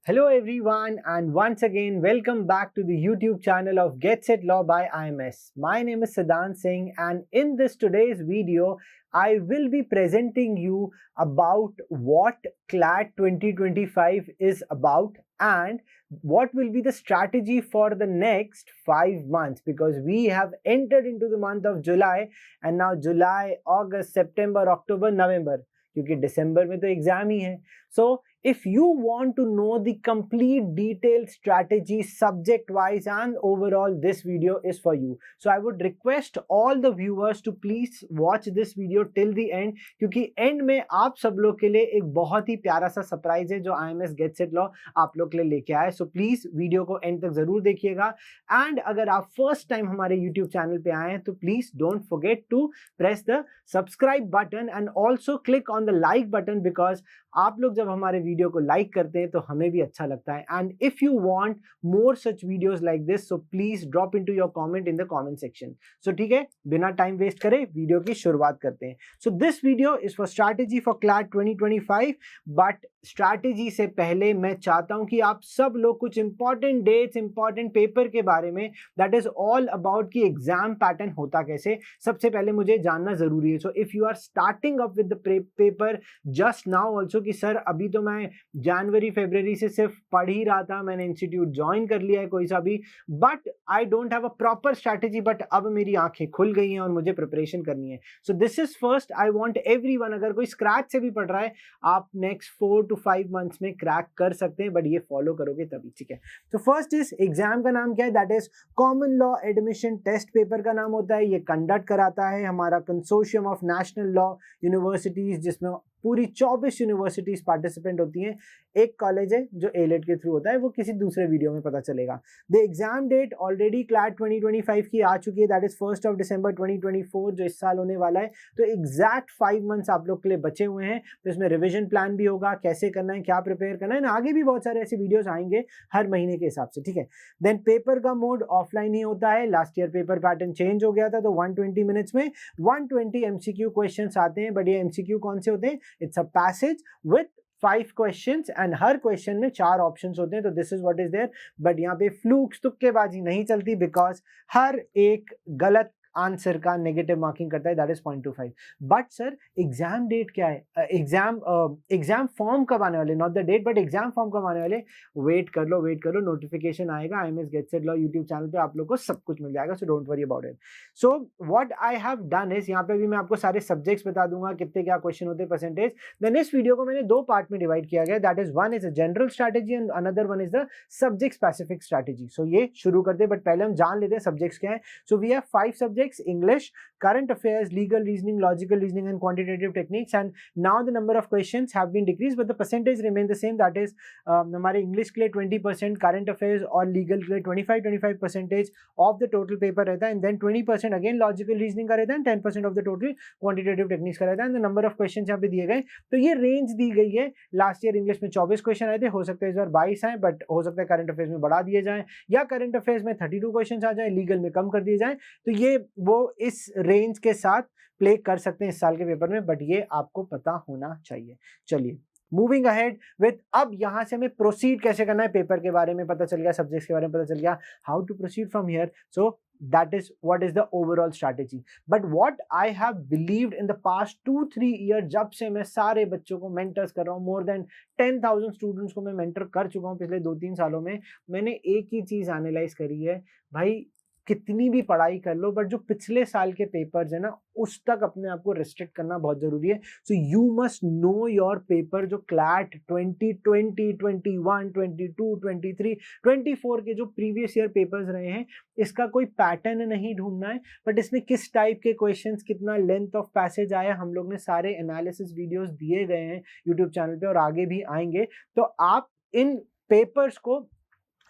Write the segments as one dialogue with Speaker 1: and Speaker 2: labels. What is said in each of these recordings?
Speaker 1: Hello everyone, and once again welcome back to the YouTube channel of Get Set Law by IMS. My name is Siddhant Singh, and in this today's video I will be presenting you about what CLAT 2025 is about and what will be the strategy for the next 5 months, because we have entered into the month of July and now July, August, September, October, November, क्योंकि दिसंबर में तो exam ही है. So if you want to know the complete detailed strategy subject wise and overall, this video is for you. So I would request all the viewers to please watch this video till the end, क्योंकि end में आप सब लोग के लिए एक बहुत ही प्यारा सा सरप्राइज है जो IMS Get Set Law आप लोग के लिए लेके आए. So please वीडियो को end तक जरूर देखिएगा. And अगर आप first time हमारे YouTube चैनल पे आए हैं तो please don't forget to press the subscribe button and also click on the like button, because आप लोग जब हमारे वीडियो को लाइक करते हैं तो हमें भी अच्छा लगता है. And if you want more such videos like this, so please drop into your comment in the comment section. So ठीक है, बिना टाइम वेस्ट करे वीडियो की शुरुआत करते हैं. So this video is for strategy for CLAT 2025. But strategy से पहले मैं चाहता हूं कि आप सब लोग कुछ इंपॉर्टेंट डेट्स, इंपॉर्टेंट पेपर के बारे में, दैट इज ऑल अबाउट कि एग्जाम पैटर्न होता कैसे, सबसे पहले मुझे जानना जरूरी है. So if you are starting up with the paper just now also कि सर अभी तो मैं जनवरी फरवरी से सिर्फ पढ़ ही रहा था, मैंने इंस्टीट्यूट ज्वाइन कर लिया है कोई सा भी, but I don't have a proper strategy, but अब मेरी आंखें खुल गई हैं और मुझे प्रिपरेशन करनी है. So this is first, I want everyone, अगर कोई स्क्रैच से भी पढ़ रहा है, आप नेक्स्ट 4 to 5 मंथ्स में क्रैक कर सकते हैं, बट ये फॉलो करोगे तभी. ठीक है, तो फर्स्ट इज एग्जाम का नाम क्या है, that is common law admission test paper का नाम होता है. ये कंडक्ट कराता है हमारा consortium of national law universities, जिसमें पूरी 24 यूनिवर्सिटीज पार्टिसिपेंट होती हैं. एक कॉलेज है जो एलेट के थ्रू होता है, वो किसी दूसरे वीडियो में पता चलेगा. The exam date already CLAT 2025 की आ चुकी है, दैट इज 1 दिसंबर 2024, जो इस साल होने वाला है. तो एग्जैक्ट 5 मंथ्स आप लोग के लिए बचे हुए हैं. तो इसमें रिविजन प्लान भी होगा, कैसे करना है, क्या प्रिपेयर करना है, आगे भी बहुत सारे ऐसे वीडियोस आएंगे हर महीने के हिसाब से. ठीक है, देन पेपर का मोड ऑफलाइन ही होता है. Last year paper pattern change हो गया था, तो 120 मिनट्स में 120 MCQ क्वेश्चंस आते हैं. बट ये MCQ कौन से होते हैं, it's a passage with 5 questions and हर क्वेश्चन में 4 ऑप्शंस होते हैं. तो this is what is there. But यहाँ पे फ्लूक्स, तुक्केबाजी नहीं चलती, बिकॉज हर एक गलत आंसर का नेगेटिव मार्किंग करता है, that is 0.25. But sir exam date क्या है, एग्जाम फॉर्म कब आने वाले, not the date but exam form कब आने वाले. वेट कर लो, नोटिफिकेशन आएगा IMS Get Set Law YouTube channel पे, आप लोग को सब कुछ मिल जाएगा. So don't worry about it. So what I have done is, यहाँ पे भी मैं आपको सारे सब्जेक्ट्स बता दूंगा, कितने क्या क्वेश्चन होते हैं, परसेंटेज. देन इस वीडियो को मैंने 2 पार्ट में डिवाइड किया गया, that is one is a general strategy and another one is the subject specific strategy. So ये शुरू करते हैं, बट पहले हम जान लेते हैं सब्जेक्ट्स क्या है. So we have 5 subjects: English, current affairs, legal reasoning, logical reasoning and quantitative techniques. And now the number of questions have been decreased, but the percentage remain the same, that is हमारे English के लिए 20%, current affairs और legal के लिए 25% of the total paper रहता है, and then 20% again logical reasoning का रहता है, and 10% of the total quantitative techniques का रहता है. and the number of questions यहाँ पे दिए गए, तो ये रेंज दी गई है. लास्ट ईयर इंग्लिश में 24 क्वेश्चन आए थे, हो सकता है इस बार 22 आए, बट हो सकता है करंट अफेयर्स में बढ़ा दिए जाए, या करंट अफेयर्स में 32 क्वेश्चन आ जाए, लीगल में कम कर दिए जाए. तो ये वो इस रेंज के साथ प्ले कर सकते हैं इस साल के पेपर में, बट ये आपको पता होना चाहिए. चलिए मूविंग अहेड विद, अब यहां से हमें प्रोसीड कैसे करना है, पेपर के बारे में पता चल गया, सब्जेक्ट्स के बारे में पता चल गया, how to proceed from here. So that is what is the overall strategy. But what I have believed in the past 2-3 years, जब से मैं सारे बच्चों को मेंटर्स कर रहा हूँ, more than 10,000 स्टूडेंट्स को मैं मेंटर कर चुका हूँ पिछले 2-3 सालों में, मैंने एक ही चीज एनालाइज करी है, भाई कितनी भी पढ़ाई कर लो, बट जो पिछले साल के पेपर्स है ना, उस तक अपने आप को रिस्ट्रिक्ट करना बहुत जरूरी है. So you must know your paper, जो क्लैट 2020, 21, 22, 23, 24 के जो प्रीवियस ईयर पेपर्स रहे हैं, इसका कोई पैटर्न नहीं ढूंढना है, बट इसमें किस टाइप के क्वेश्चंस, कितना लेंथ ऑफ पैसेज आया, हम लोग ने सारे एनालिसिस वीडियोस दिए गए हैं यूट्यूब चैनल पे और आगे भी आएंगे. तो आप इन पेपर्स को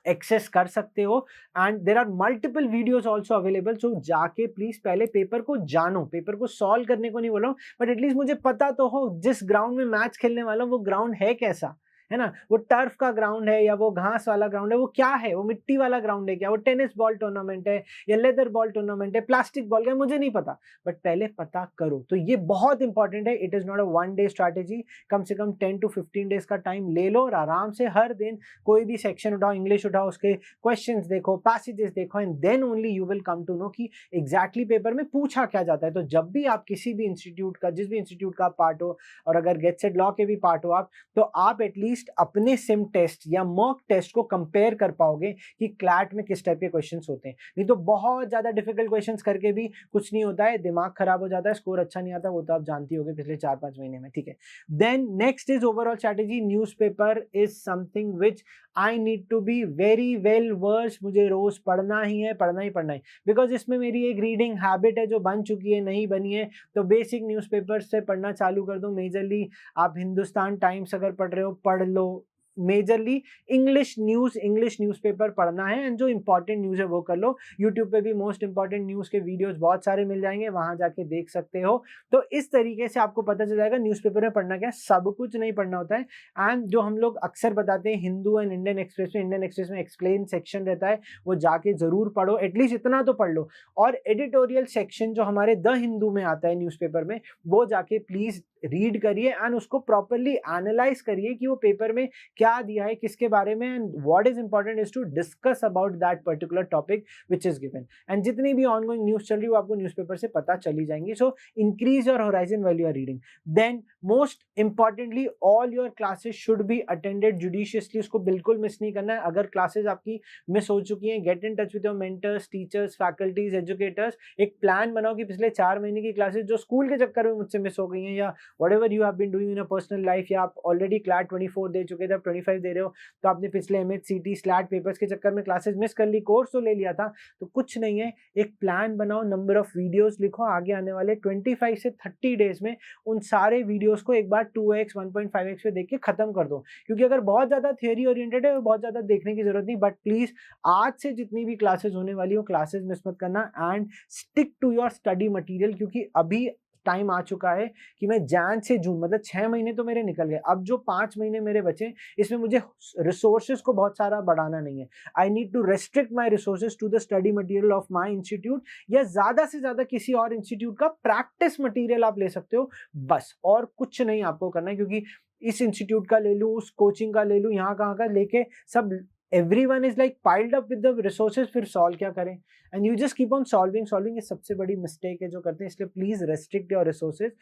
Speaker 1: एक्सेस कर सकते हो, and there are multiple videos also available. So जाके प्लीज पहले पेपर को जानो, पेपर को सॉल्व करने को नहीं बोल रहा हूँ, बट एटलीस्ट मुझे पता तो हो जिस ग्राउंड में मैच खेलने वाला हूँ वो ग्राउंड है कैसा, है ना, वो टर्फ का ग्राउंड है या वो घास वाला ग्राउंड है, वो क्या है, वो मिट्टी वाला ग्राउंड है क्या, वो टेनिस बॉल टूर्नामेंट है या लेदर बॉल टूर्नामेंट है, प्लास्टिक बॉल का, मुझे नहीं पता, बट पहले पता करो। तो ये बहुत इंपॉर्टेंट है। It is not a one day strategy, कम से कम 10 to 15 डेज का टाइम ले लो और आराम से हर दिन कोई भी सेक्शन उठाओ, इंग्लिश उठाओ, उसके क्वेश्चंस देखो, पैसेजेस देखो, and then only you will come to know कि एग्जैक्टली पेपर में पूछा क्या जाता है। तो जब भी आप किसी भी इंस्टीट्यूट का, जिस भी इंस्टीट्यूट का आप पार्ट हो, और अगर गेट सेट लॉ के भी पार्ट हो आप, तो आप एटलीस्ट अपने सिम टेस्ट या मॉक टेस्ट को कंपेयर कर पाओगे कि क्लैट में किस टाइप के क्वेश्चंस होते हैं। नहीं तो बहुत ज्यादा डिफिकल्ट क्वेश्चंस करके भी कुछ नहीं होता है, दिमाग खराब हो जाता है, स्कोर अच्छा नहीं आता, वो तो आप जानती होगे पिछले 4-5 महीने में, ठीक है। Then next is overall strategy. Newspaper is something which I need to be very well versed, मुझे रोज पढ़ना ही है, पढ़ना ही पढ़ना है, बिकॉज इसमें मेरी एक रीडिंग हैबिट है जो बन चुकी है, नहीं बनी है। तो बेसिक न्यूज़पेपर से पढ़ना चालू कर दो। मेजरली आप हिंदुस्तान टाइम्स अगर पढ़ रहे हो, पढ़ लो। मेजरली इंग्लिश न्यूज़पेपर पढ़ना है, एंड जो इंपॉर्टेंट न्यूज़ है वो कर लो। यूट्यूब पे भी मोस्ट इंपॉर्टेंट न्यूज़ के वीडियोस बहुत सारे मिल जाएंगे, वहां जाके देख सकते हो। तो इस तरीके से आपको पता चल जाएगा न्यूज़पेपर में पढ़ना क्या है। सब कुछ नहीं पढ़ना होता है। एंड जो हम लोग अक्सर बताते हैं हिंदू एंड इंडियन एक्सप्रेस में एक्सप्लेन सेक्शन रहता है, वो जाके जरूर पढ़ो, एटलीस्ट इतना तो पढ़ लो। और एडिटोरियल सेक्शन जो हमारे द हिंदू में आता है न्यूज़पेपर में, वो जाके प्लीज रीड करिए एंड उसको प्रॉपरली एनालाइज करिए कि वो पेपर में क्या दिया है, किसके बारे में, and what is important is to discuss about that particular topic which is given. And जितनी भी ऑनगोइंग न्यूज चल रही है वो आपको न्यूज़पेपर से पता चली जाएंगी। So increase your horizon while you are reading. Then most importantly all your classes should be attended judiciously, उसको बिल्कुल मिस नहीं करना है। अगर क्लासेस आपकी मिस हो चुकी हैं, get in touch with your mentors, teachers, faculties, educators. एक प्लान बनाओ कि पिछले 4 महीने की क्लासेस जो स्कूल के चक्कर में मुझसे मिस हो गई हैं, या whatever you have been doing in a personal life, या आप ऑलरेडी क्लैट 24 दे चुके थे, आप 25 दे रहे हो, तो आपने पिछले MHCT स्लैट पेपर्स के चक्कर में क्लासेस मिस कर ली, कोर्स तो ले लिया था, तो कुछ नहीं है, एक प्लान बनाओ, नंबर ऑफ वीडियोस लिखो, आगे आने वाले 25 से 30 डेज में उन सारे वीडियोस को एक बार 2x 1.5x पे देख के खत्म कर दो। क्योंकि अगर बहुत ज्यादा थियोरी ओरिएंटेड है, बहुत ज्यादा देखने की जरूरत नहीं, बट प्लीज आज से जितनी भी क्लासेस होने वाली हो, क्लासेस मिस मत करना and stick to your study material. क्योंकि अभी टाइम आ चुका है कि मैं जैन से जून, मतलब 6 महीने तो मेरे निकल गए, अब जो 5 महीने मेरे बचे, इसमें मुझे रिसोर्सेज को बहुत सारा बढ़ाना नहीं है। I need to restrict my resources to the study material of my institute, या ज्यादा से ज्यादा किसी और इंस्टीट्यूट का प्रैक्टिस मटेरियल आप ले सकते हो, बस, और कुछ नहीं आपको करना है। क्योंकि इस इंस्टीट्यूट का ले लूं, उस कोचिंग का ले लूं, यहाँ कहाँ का लेके सब everyone is like piled up with the resources, फिर सॉल्व क्या करें, and you just keep on solving। ये सबसे बड़ी मिस्टेक है जो करते हैं। इसलिए please restrict your resources,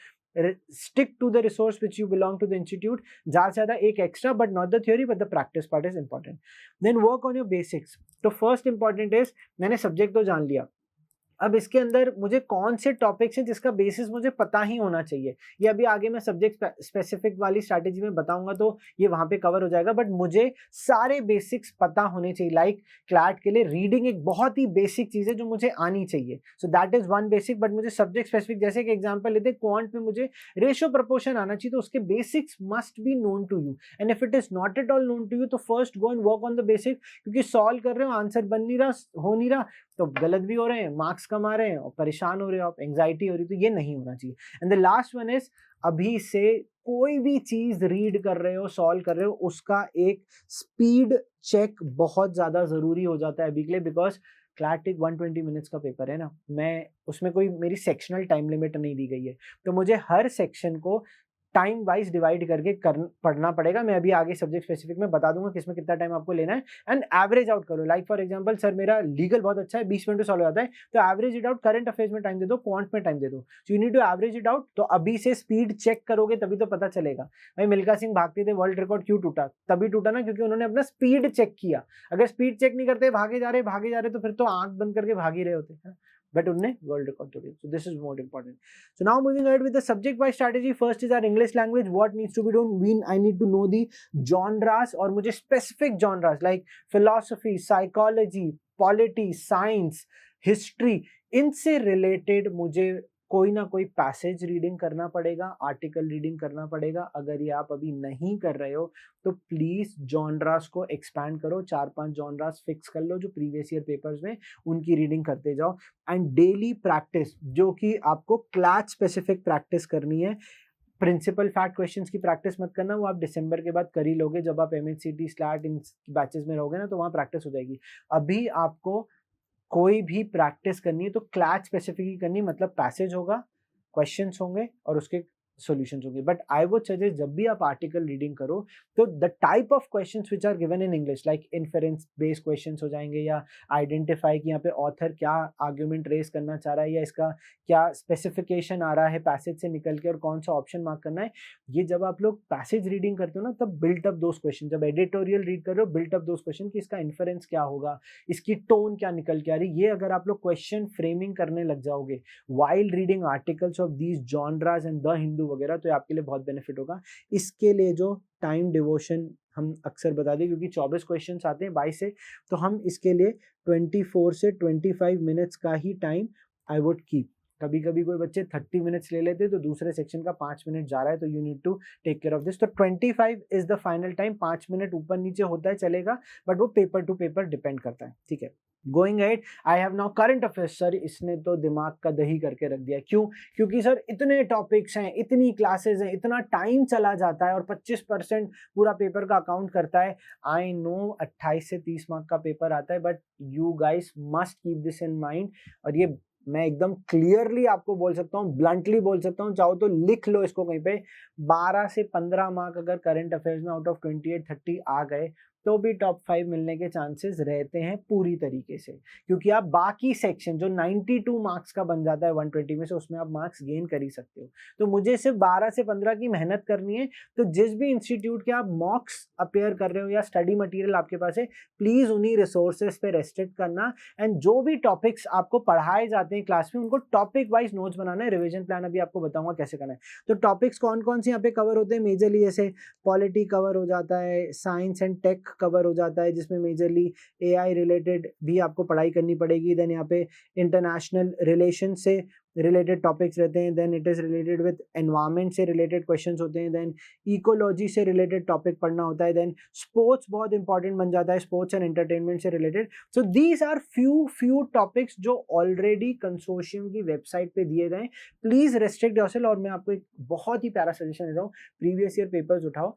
Speaker 1: stick to the resource which you belong to the institute. ज्यादा से ज्यादा एक extra, but not the theory but the practice part is important. Then work on your basics. तो फर्स्ट इंपॉर्टेंट इज, मैंने subject तो जान लिया, अब इसके अंदर मुझे कौन से टॉपिक्स हैं जिसका बेसिस मुझे पता ही होना चाहिए। ये अभी आगे मैं सब्जेक्ट स्पेसिफिक वाली स्ट्रैटेजी में बताऊंगा, तो ये वहां पे कवर हो जाएगा, बट मुझे सारे बेसिक्स पता होने चाहिए। लाइक क्लैट के लिए रीडिंग एक बहुत ही बेसिक चीज है जो मुझे आनी चाहिए, so that is one basic. But मुझे सब्जेक्ट स्पेसिफिक, जैसे एक एग्जाम्पल लेते हैं, क्वांट में मुझे रेशियो प्रपोर्शन आना चाहिए, तो उसके basics must be known to you, and if it is not at all known to you, तो first go and work on the basic. क्योंकि सॉल्व कर रहे हो, आंसर बन नहीं रहा, हो नहीं रहा, तो गलत भी हो रहे हैं, मार्क्स कम आ रहे हैं, और परेशान हो रहे हो आप, एंग्जाइटी हो रही है, तो ये नहीं होना चाहिए। And the last one is, अभी से कोई भी चीज रीड कर रहे हो, सॉल्व कर रहे हो, उसका एक स्पीड चेक बहुत ज्यादा जरूरी हो जाता है अभी के लिए, बिकॉज क्लैट 120 मिनट्स का पेपर है ना, मैं उसमें कोई मेरी सेक्शनल टाइम लिमिट नहीं दी गई है, तो मुझे हर सेक्शन को टाइम वाइज डिवाइड करके पढ़ना पड़ेगा। मैं अभी आगे सब्जेक्ट स्पेसिफिक में बता दूंगा किसमें कितना टाइम आपको लेना है, एंड एवरेज आउट करो। लाइक फॉर एग्जांपल, सर मेरा लीगल बहुत अच्छा है, 20 मिनट में सॉल्व हो जाता है, तो average it out, current affairs में टाइम दे दो, क्वांट में टाइम दे दो, so you need to average it out. तो अभी से स्पीड चेक करोगे तभी तो पता चलेगा। भाई मिल्खा सिंह भागते थे, वर्ल्ड रिकॉर्ड क्यों टूटा? तभी टूटा ना क्योंकि उन्होंने अपना स्पीड चेक किया। अगर स्पीड चेक नहीं करते, भागे जा रहे, तो फिर तो आंख बंद करके भाग ही रहे होते हैं, बट उनने वर्ल्ड रिकॉर्ड तोड़ दिया। So this is more important. So now moving ahead with the subject wise strategy. First is our English language. What needs to be done? I need to know the genres, और मुझे specific genres like philosophy, psychology, polity, science, history, इनसे related मुझे कोई ना कोई passage reading करना पड़ेगा, article reading करना पड़ेगा। अगर ये आप अभी नहीं कर रहे हो तो प्लीज जॉनरास को एक्सपैंड करो, 4-5 जॉनरास फिक्स कर लो जो प्रीवियस ईयर पेपर्स में, उनकी रीडिंग करते जाओ। एंड डेली प्रैक्टिस, जो कि आपको क्लास स्पेसिफिक प्रैक्टिस करनी है, प्रिंसिपल फैक्ट क्वेश्चंस की प्रैक्टिस मत करना, वो आप दिसंबर के बाद कर ही लोगे, जब आप MHCT स्लैट इन बैचेस में रहोगे ना तो वहाँ प्रैक्टिस हो जाएगी। अभी आपको कोई भी प्रैक्टिस करनी है तो क्लैच स्पेसिफिक ही करनी, मतलब पैसेज होगा, क्वेश्चंस होंगे और उसके सॉल्यूशंस होंगे। बट आई वुड सजेस्ट जब भी आप आर्टिकल रीडिंग करो तो the type of questions which are given in English like inference based questions हो जाएंगे, या आइडेंटिफाई कि यहाँ पे ऑथर क्या आर्ग्यूमेंट रेस करना चाह रहा है, या इसका क्या स्पेसिफिकेशन आ रहा है पैसेज से निकल के और कौन सा ऑप्शन मार्क करना है। ये जब आप लोग पैसेज रीडिंग करते हो ना तब बिल्ट अप दोस क्वेश्चन, जब एडिटोरियल रीड कर रहे हो बिल्ट अप दोस क्वेश्चन कि इसका इन्फेरेंस क्या होगा, इसकी टोन क्या निकल के आ रही। ये अगर आप लोग क्वेश्चन फ्रेमिंग करने लग जाओगे while reading articles of these genres and The Hindu वगैरह, तो आपके लिए बहुत बेनिफिट होगा। इसके लिए जो टाइम डिवोशन हम अक्सर बता दें, क्योंकि 24 क्वेश्चंस आते हैं 22 से, तो हम इसके लिए 24 से 25 मिनट्स का ही टाइम आई वुड कीप। कभी कभी कोई बच्चे 30 मिनट्स ले लेते तो दूसरे सेक्शन का 5 मिनट जा रहा है, तो you need to take care of this. तो 25 is the final time, 5 minute ऊपर नीचे होता है चलेगा, बट वो पेपर टू पेपर डिपेंड करता है, ठीक है। Going ahead, I have now current affairs. Sir इसने तो दिमाग का दही करके रख दिया, क्यों? क्योंकि सर इतने टॉपिक्स हैं, इतनी क्लासेस हैं, इतना टाइम चला जाता है और 25% पूरा पेपर का अकाउंट करता है। आई नो 28 से 30 मार्क का पेपर आता है, but you guys must keep this in mind. और ये मैं एकदम क्लियरली आपको बोल सकता हूँ, ब्लंटली बोल सकता हूँ, चाहो तो लिख लो इसको कहीं पे, 12 से 15 मार्क अगर करंट अफेयर्स में आउट ऑफ 28-30 आ गए तो भी टॉप 5 मिलने के चांसेस रहते हैं पूरी तरीके से, क्योंकि आप बाकी सेक्शन जो 92 मार्क्स का बन जाता है 120 में से, उसमें आप मार्क्स गेन कर ही सकते हो। तो मुझे सिर्फ 12 से 15 की मेहनत करनी है। तो जिस भी इंस्टीट्यूट के आप मॉक्स अपेयर कर रहे हो या स्टडी मटेरियल आपके पास है, प्लीज उन्हीं रिसोर्सेज पे रेस्ट्रिक्ट करना, एंड जो भी टॉपिक्स आपको पढ़ाए जाते हैं क्लास में उनको टॉपिक वाइज नोट्स बनाना है। रिविजन प्लान अभी आपको बताऊंगा कैसे करना है। तो टॉपिक्स कौन कौन से यहाँ पे कवर होते हैं मेजरली, जैसे पॉलिटी कवर हो जाता है, साइंस एंड टेक कवर हो जाता है जिसमें मेजरली AI रिलेटेड भी आपको पढ़ाई करनी पड़ेगी। देन यहाँ पे इंटरनेशनल रिलेशन से रिलेटेड टॉपिक्स रहते हैं, then it is related with environment से रिलेटेड क्वेश्चंस होते हैं, देन इकोलॉजी से रिलेटेड टॉपिक पढ़ना होता है, देन स्पोर्ट्स बहुत इंपॉर्टेंट बन जाता है, स्पोर्ट्स एंड एंटरटेनमेंट से related. So these are few topics जो ऑलरेडी कंसोर्शियम की वेबसाइट पे दिए गए। Please restrict yourself. और मैं आपको एक बहुत ही प्यारा सजेशन दे रहा हूँ, प्रीवियस ईयर पेपर्स उठाओ।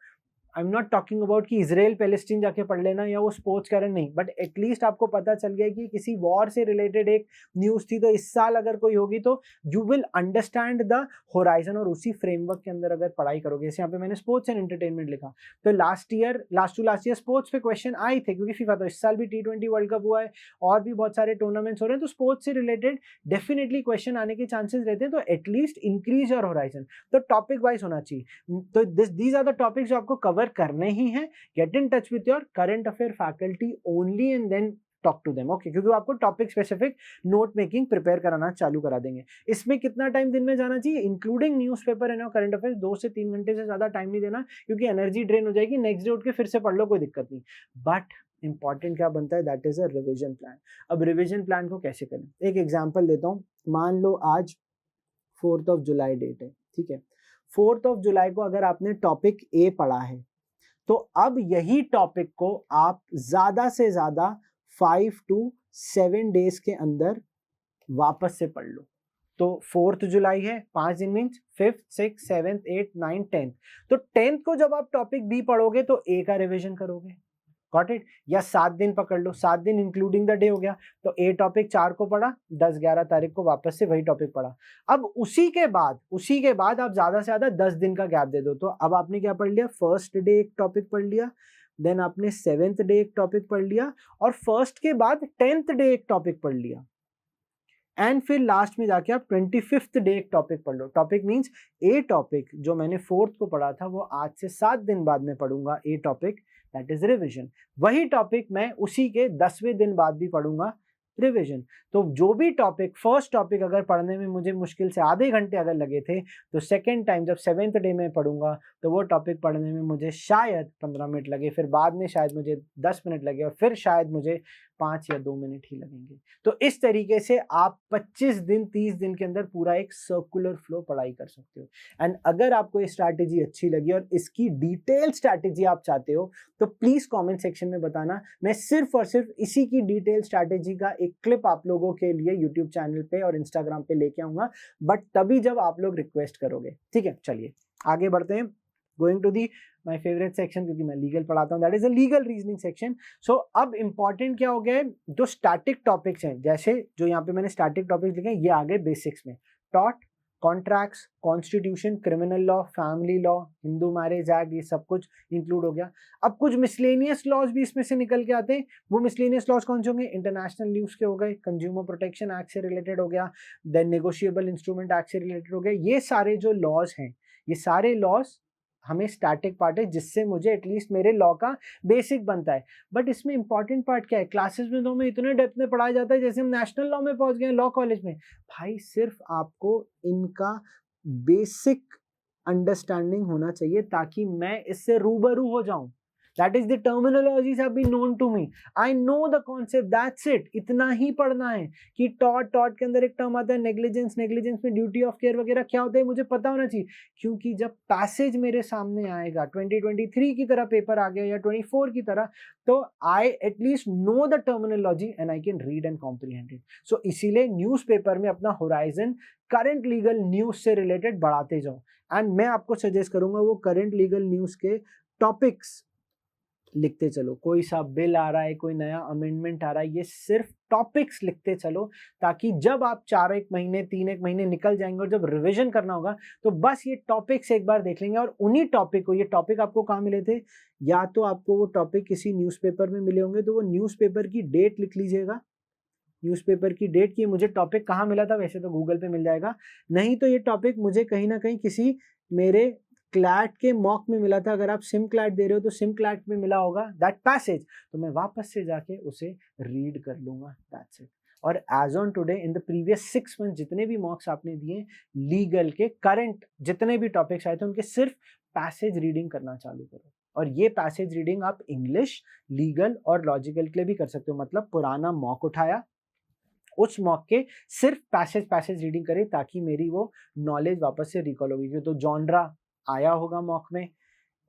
Speaker 1: I am not talking about कि इजराइल पैलेस्टीन जाके पढ़ लेना या वो स्पोर्ट्स कारण नहीं, बट एटलीस्ट आपको पता चल गया कि किसी वॉर से रिलेटेड एक न्यूज थी, तो इस साल अगर कोई होगी तो you will understand the horizon, और उसी फ्रेमवर्क के अंदर अगर पढ़ाई करोगे। जैसे यहाँ पे मैंने स्पोर्ट्स एंड एंटरटेनमेंट लिखा, तो last to last year sports पे क्वेश्चन आए थे, क्योंकि फीफा, तो इस साल भी T20 वर्ल्ड कप हुआ है और भी बहुत सारे टूर्नामेंट्स हो रहे हैं, तो स्पोर्ट्स से रिलेटेड डेफिनेटली क्वेश्चन आने के चांसेस रहते हैं। तो एटलीस्ट इंक्रीज योर होराइजन, तो टॉपिक वाइज होना चाहिए। तो दीज आर द टॉपिक्स जो आपको कवर करने ही हैं। Get in touch with your current affair faculty only and then talk to them, okay, क्योंकि आपको topic specific note making prepare कराना चालू करा देंगे। इसमें कितना टाइम दिन में जाना चाहिए, including newspaper and current affairs, 2 से 3 घंटे से ज्यादा टाइम नहीं देना, क्योंकि एनर्जी ड्रेन हो जाएगी। नेक्स्ट डे उठ के फिर से पढ़ लो, कोई दिक्कत नहीं। बट इंपॉर्टेंट क्या बनता है, that is a revision plan. अब रिविजन प्लान को कैसे करें, एक एग्जाम्पल देता हूँ। मान लो आज 4 जुलाई डेट है, ठीक है। 4 जुलाई को अगर आपने टॉपिक ए पढ़ा है, तो अब यही टॉपिक को आप ज्यादा से ज्यादा 5 to 7 डेज के अंदर वापस से पढ़ लो। तो 4 जुलाई है, 5 दिन means 5th 6th 7th 8th 9th 10th। तो 10th को जब आप टॉपिक बी पढ़ोगे तो ए का रिविजन करोगे, गॉट इट। या 7 दिन पकड़ लो, 7 दिन इंक्लूडिंग द डे हो गया, तो ए टॉपिक 4 को पढ़ा, 10-11 तारीख को वापस से वही टॉपिक पढ़ा। अब उसी के बाद आप ज्यादा से ज्यादा 10 दिन का गैप दे दो। तो अब आपने क्या पढ़ लिया, फर्स्ट डे एक टॉपिक पढ़ लिया, देन आपने 7th डे एक टॉपिक पढ़ लिया, और फर्स्ट के बाद 10th डे एक टॉपिक पढ़ लिया, एंड फिर लास्ट में जाके आप 25th डे एक टॉपिक पढ़ लो। टॉपिक मींस ए टॉपिक जो मैंने 4th को पढ़ा था वो आज से 7 दिन बाद में पढ़ूंगा, ए टॉपिक, दैट इज रिविजन। वही टॉपिक मैं उसी के 10वें दिन बाद भी पढ़ूंगा, रिविजन। तो जो भी टॉपिक, फर्स्ट टॉपिक अगर पढ़ने में मुझे मुश्किल से आधे घंटे अगर लगे थे, तो सेकेंड टाइम जब 7th डे में पढ़ूंगा तो वो टॉपिक पढ़ने में मुझे शायद 15 मिनट लगे, फिर बाद में शायद मुझे 10 मिनट लगे, और फिर शायद मुझे 5 या 2 मिनट ही लगेंगे। तो इस तरीके से आप 25 दिन 30 दिन के अंदर पूरा एक सर्कुलर फ्लो पढ़ाई कर सकते हो। एंड अगर आपको ये स्ट्रैटेजी अच्छी लगी और इसकी डिटेल स्ट्रैटेजी आप चाहते हो, तो प्लीज कमेंट सेक्शन में बताना। मैं सिर्फ और सिर्फ इसी की डिटेल स्ट्रैटेजी का एक क्लिप आप लोगों के लिए यूट्यूब चैनल पे और इंस्टाग्राम पे लेके आऊंगा, बट तभी जब आप लोग रिक्वेस्ट करोगे, ठीक है। चलिए, आगे बढ़ते हैं, going to the my favourite section, क्योंकि मैं लीगल पढ़ाता हूँ, that is a legal reasoning section. So अब इंपॉर्टेंट क्या हो गया है, जो स्टैटिक टॉपिक्स हैं, जैसे जो यहाँ पे मैंने स्टैटिक टॉपिक्स लिखे हैं, ये आ गए बेसिक्स में, taught, contracts, constitution, criminal law, family law, Hindu marriage act, ये सब कुछ इंक्लूड हो गया। अब कुछ मिसलेनियस लॉज भी इसमें से निकल के आते हैं। वो मिसलेनियस लॉज कौन से होंगे, इंटरनेशनल न्यूज के हो गए, कंज्यूमर प्रोटेक्शन एक्ट से रिलेटेड हो गया, देन नेगोशिएबल इंस्ट्रूमेंट एक्ट से रिलेटेड हो गया। ये सारे जो लॉज हैं, ये सारे लॉज हमें स्टैटिक पार्ट है, जिससे मुझे एटलीस्ट मेरे लॉ का बेसिक बनता है। बट इसमें इंपॉर्टेंट पार्ट क्या है, क्लासेस में तो हमें इतने डेप्थ में पढ़ाया जाता है जैसे हम नेशनल लॉ में पहुंच गए लॉ कॉलेज में। भाई सिर्फ आपको इनका बेसिक अंडरस्टैंडिंग होना चाहिए ताकि मैं इससे रूबरू हो जाऊं। That is the terminologies have been known to me. I know the concept. That's it. इतना ही पढ़ना है कि टॉट के अंदर एक टर्म आता है नेग्लिजेंस में ड्यूटी ऑफ केयर वगैरह क्या होता है मुझे पता होना चाहिए, क्योंकि जब पैसेज मेरे सामने आएगा 2023 की तरह पेपर आ गया या 24 की तरह, तो I at least know the terminology and I can read and comprehend it. So इसीलिए न्यूज़पेपर में अपना होराइजन करंट लीगल न्यूज से रिलेटेड बढ़ाते जाओ। एंड मैं आपको सजेस्ट करूंगा वो करंट लीगल न्यूज के टॉपिक्स लिखते चलो। कोई सा बिल आ रहा है, कोई नया अमेंडमेंट आ रहा है, ये सिर्फ टॉपिक्स लिखते चलो, ताकि जब आप 3 महीने निकल जाएंगे और जब रिवीजन करना होगा तो बस ये टॉपिक्स एक बार देख लेंगे। और उन्हीं टॉपिक को, ये टॉपिक आपको कहाँ मिले थे, या तो आपको वो टॉपिक किसी न्यूज़पेपर में मिले होंगे, तो वो न्यूज़पेपर की डेट लिख लीजिएगा, न्यूज़पेपर की डेट की मुझे टॉपिक कहाँ मिला था, वैसे तो गूगल पे मिल जाएगा, नहीं तो ये टॉपिक मुझे कहीं ना कहीं किसी मेरे क्लैट के मॉक में मिला था। अगर आप सिम क्लैट दे रहे हो तो सिम क्लैट में मिला होगा दैट पैसेज, तो मैं वापस से जाके उसे रीड कर लूंगा, दैट्स इट। और as on today in the previous 6 month जितने भी मॉक्स आपने दिए लीगल के, करंट जितने भी टॉपिक्स आए थे, उनके सिर्फ पैसेज रीडिंग करना चालू करो। और ये पैसेज रीडिंग आप इंग्लिश, लीगल और लॉजिकल के लिए भी कर सकते हो। मतलब पुराना मॉक उठाया, उस मॉक के सिर्फ पैसेज रीडिंग करें, ताकि मेरी वो नॉलेज वापस से रिकॉल होगी। तो जॉनरा आया होगा मॉक में,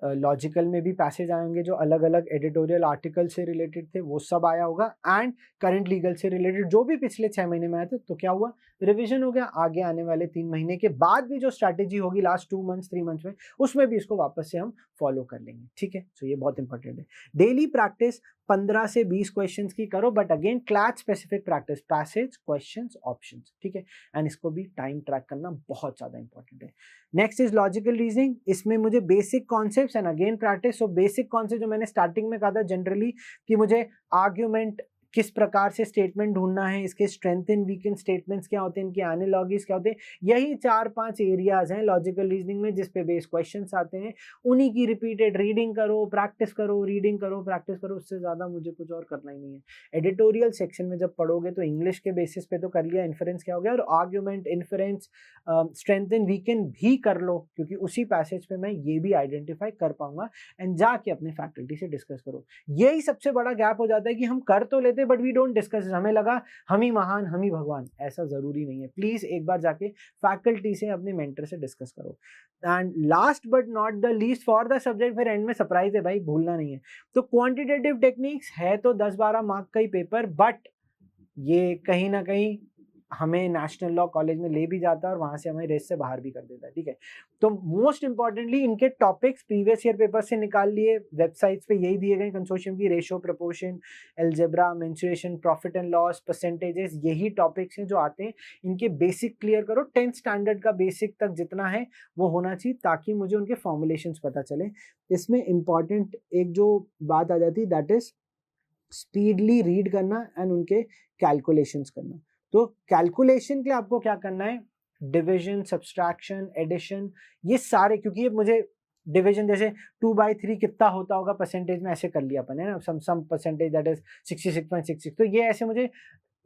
Speaker 1: लॉजिकल में भी पैसेज आए होंगे जो अलग अलग एडिटोरियल आर्टिकल से रिलेटेड थे, वो सब आया होगा। एंड करंट लीगल से रिलेटेड जो भी पिछले 6 महीने में आए थे, तो क्या हुआ, रिवीजन हो गया। आगे आने वाले 3 महीने के बाद भी जो स्ट्रैटेजी होगी लास्ट 2 मंथ्स 3 मंथ्स में, उसमें भी इसको वापस से हम फॉलो कर लेंगे, ठीक है। तो ये बहुत इंपॉर्टेंट है। डेली प्रैक्टिस 15 से 20 क्वेश्चंस की करो, but again class specific practice, passage, questions, options, ठीक है। एंड इसको भी टाइम ट्रैक करना बहुत ज्यादा इंपॉर्टेंट है। नेक्स्ट इज लॉजिकल रीजनिंग, इसमें मुझे basic concepts and again practice. So basic concept जो मैंने स्टार्टिंग में कहा था जनरली, कि मुझे आर्ग्यूमेंट किस प्रकार से स्टेटमेंट ढूंढना है, इसके स्ट्रेंथ एंड वीकेंड स्टेटमेंट्स क्या होते हैं, इनके एनालॉजीज क्या होते हैं, यही 4-5 एरियाज हैं लॉजिकल रीजनिंग में जिस पे बेस क्वेश्चंस आते हैं। उन्हीं की रिपीटेड रीडिंग करो, प्रैक्टिस करो, रीडिंग करो, प्रैक्टिस करो, उससे ज्यादा मुझे कुछ और करना ही नहीं है। एडिटोरियल सेक्शन में जब पढ़ोगे तो इंग्लिश के बेसिस पे तो कर लिया, इन्फरेंस क्या हो गया, और argument, inference, strength and weekend भी कर लो, क्योंकि उसी पैसेज पे मैं ये भी आइडेंटिफाई कर पाऊंगा। एंड जाके अपने फैकल्टी से डिस्कस करो। यही सबसे बड़ा गैप हो जाता है कि हम कर तो लेते बट वी डोंट डिस्कस, हमें लगा हम ही महान, हम ही भगवान। ऐसा जरूरी नहीं है। प्लीज एक बार जाके फैकल्टी से, अपने मेंटर से डिस्कस करो। And last but not the least for the subject, फिर एंड में सरप्राइज है भाई, भूलना नहीं है। तो क्वांटिटेटिव टेक्निक्स है तो 10-12 मार्क का ही पेपर, बट ये कहीं ना कहीं हमें नेशनल लॉ कॉलेज में ले भी जाता है और वहां से हमें रेस से बाहर भी कर देता है, ठीक है। तो मोस्ट इंपॉर्टेंटली इनके टॉपिक्स प्रीवियस ईयर पेपर से निकाल लिए, वेबसाइट्स पे यही दिए गए कंसोर्शियम की, ratio, proportion, algebra, mensuration, profit and loss, percentages, यही टॉपिक्स हैं जो आते हैं। इनके बेसिक क्लियर करो, 10th स्टैंडर्ड का बेसिक तक जितना है वो होना चाहिए, ताकि मुझे उनके फॉर्मुलेशंस पता चले। इसमें इंपॉर्टेंट एक जो बात आ जाती है, दैट इज स्पीडली रीड करना एंड उनके कैलकुलेशंस करना। तो कैलकुलेशन के लिए आपको क्या करना है, डिविजन, सब्सट्रैक्शन, एडिशन, ये सारे, क्योंकि ये मुझे डिविजन जैसे 2/3 कितना होता होगा परसेंटेज में, ऐसे कर लिया अपन है ना, सम परसेंटेज दैट इज 66.66, तो ये ऐसे मुझे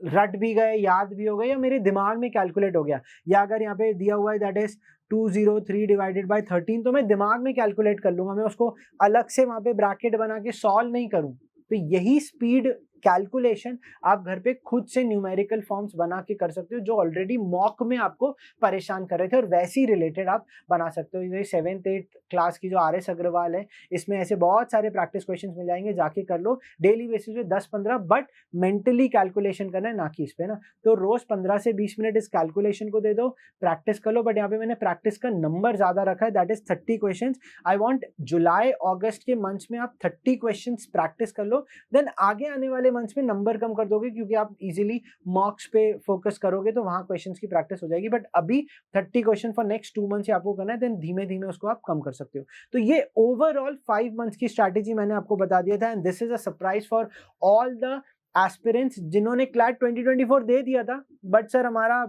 Speaker 1: रट भी गए, याद भी हो गए, या मेरे दिमाग में कैलकुलेट हो गया। या अगर यहाँ पे दिया हुआ है दैट इज 203 डिवाइडेड बाय 13, तो मैं दिमाग में कैलकुलेट कर लूंगा, मैं उसको अलग से वहां पे ब्रैकेट बना के सॉल्व नहीं करूं। तो यही स्पीड कैलकुलेशन आप घर पे खुद से न्यूमेरिकल फॉर्म्स बना के कर सकते हो जो ऑलरेडी मॉक में आपको परेशान कर रहे थे, और वैसी रिलेटेड आप बना सकते हो। ये 7th-8th क्लास की जो RS अग्रवाल है, इसमें ऐसे बहुत सारे प्रैक्टिस क्वेश्चंस मिल जाएंगे, जाके कर लो डेली बेसिस पे 10-15, बट मेंटली कैलकुलेशन करना है, ना कि इस पे ना। तो रोज 15 से 20 मिनट इस कैलकुलेशन को दे दो, प्रैक्टिस कर लो। बट यहाँ पे मैंने प्रैक्टिस का नंबर ज्यादा रखा है, that is 30 questions. I want जुलाई अगस्त के मंथ्स में आप 30 क्वेश्चंस प्रैक्टिस कर लो, देन आगे आने वाले मंथ्स में नंबर कम कर दोगे, क्योंकि आप इजीली मार्क्स पे फोकस करोगे तो वहां क्वेश्चंस की प्रैक्टिस हो जाएगी। बट अभी 30 क्वेश्चन फॉर नेक्स्ट 2 मंथ्स आपको करना है, देन धीमे धीमे उसको आप कम कर सकते हो। तो ये ओवरऑल 5 मंथ्स की स्ट्रैटेजी मैंने आपको बता दिया था, and this is a surprise for all the aspirants जिन्होंने क्लैट 2024 दे दिया था, बट सर हमारा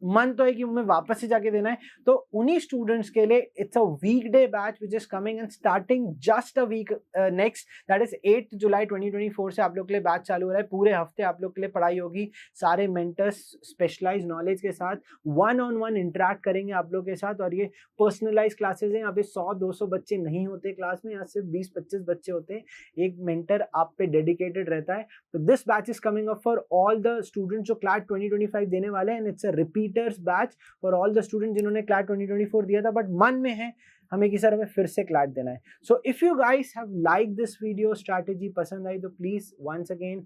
Speaker 1: मन तो है कि हमें वापस से जाके देना है। तो उन्हीं स्टूडेंट्स के लिए it's a weekday batch which is coming and starting just a week next, that is 8 जुलाई 2024 से आप लोग के लिए बैच चालू हो रहा है। पूरे हफ्ते आप लोग के लिए पढ़ाई होगी, सारे मेंटर्स स्पेशलाइज नॉलेज के साथ 1-on-1 इंटरेक्ट करेंगे आप लोग के साथ, और ये पर्सनलाइज क्लासेस हैं। यहाँ पे 100-200 बच्चे नहीं होते क्लास में, यहाँ सिर्फ 20-25 बच्चे होते हैं, एक मेंटर आप पे डेडिकेटेड रहता है। तो this batch is coming up for all the students जो क्लैट 2025 देने वाले हैं, and it's a repeaters batch for all the student जिन्होंने क्लैट 2024 दिया था बट मन में है हमें कि सर हमें फिर से क्लैट देना है। So if you guys have like this video, strategy पसंद आई तो please once again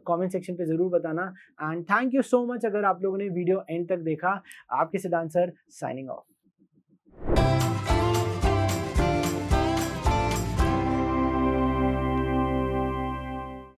Speaker 1: comment section पे जरूर बताना, and thank you so much अगर आप लोगों ने वीडियो एंड तक देखा। आपके सिद्धांत सर साइनिंग ऑफ।